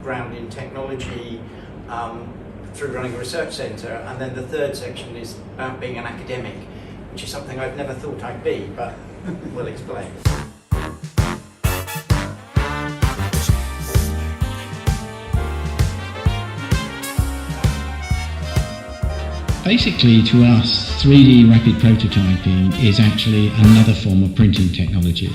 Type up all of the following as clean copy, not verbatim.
background in technology through running a research centre, and then the third section is about being an academic, which is something I've never thought I'd be, but we'll explain. Basically, to us, 3D rapid prototyping is actually another form of printing technology.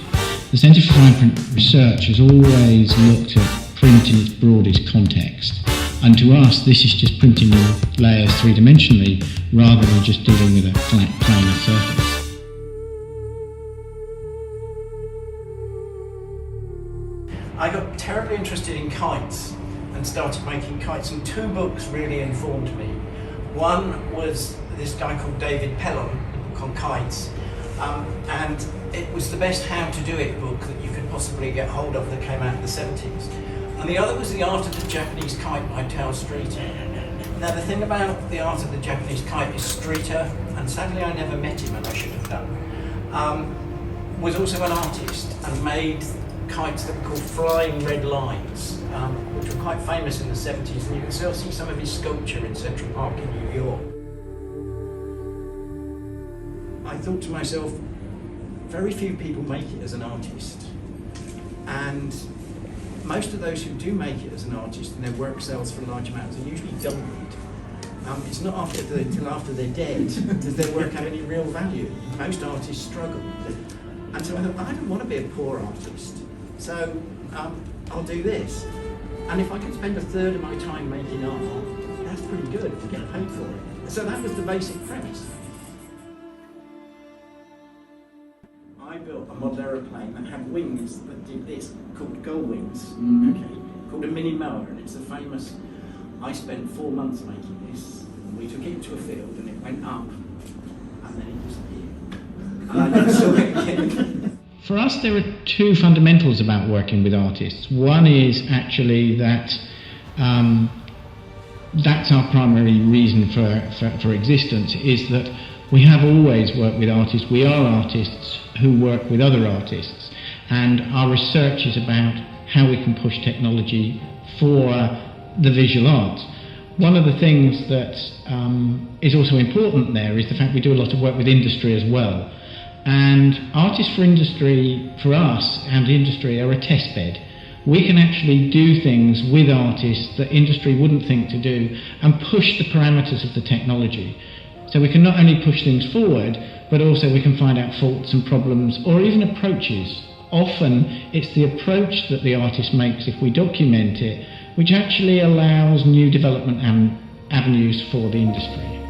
The Centre for Fine Print Research has always looked at print in its broadest context. And to us, this is just printing layers three-dimensionally rather than just dealing with a flat planar surface. I got terribly interested in kites and started making kites, and two books really informed me. One was this guy called David Pellon, on kites, and it was the best how to do it book that you could possibly get hold of that came out in the 70s. And the other was The Art of the Japanese Kite by Tao Streeter. Now the thing about The Art of the Japanese Kite is Streeter, and sadly I never met him and I should have done, was also an artist and made kites that were called flying red lines, which were quite famous in the 70s, and you can still see some of his sculpture in Central Park in New York. I thought to myself, very few people make it as an artist, and most of those who do make it as an artist and their work sells for large amounts are usually dullweed. It's not until after they're dead does their work have any real value. Most artists struggle. And so I thought, I don't want to be a poor artist, so I'll do this. And if I can spend a third of my time making art, that's pretty good if I get paid for it. So that was the basic premise. I built a model aeroplane that had wings that did this, called gull wings, okay, called a mini mower, and it's a famous, I spent 4 months making this, and we took it to a field and it went up, and then it disappeared. And I never saw it again. For us, there are two fundamentals about working with artists. One is actually that that's our primary reason for existence, is that we have always worked with artists. We are artists who work with other artists, and our research is about how we can push technology for the visual arts. One of the things that is also important there is the fact we do a lot of work with industry as well. And Artists for Industry, for us and industry, are a test bed. We can actually do things with artists that industry wouldn't think to do and push the parameters of the technology. So we can not only push things forward, but also we can find out faults and problems, or even approaches. Often it's the approach that the artist makes, if we document it, which actually allows new development and avenues for the industry.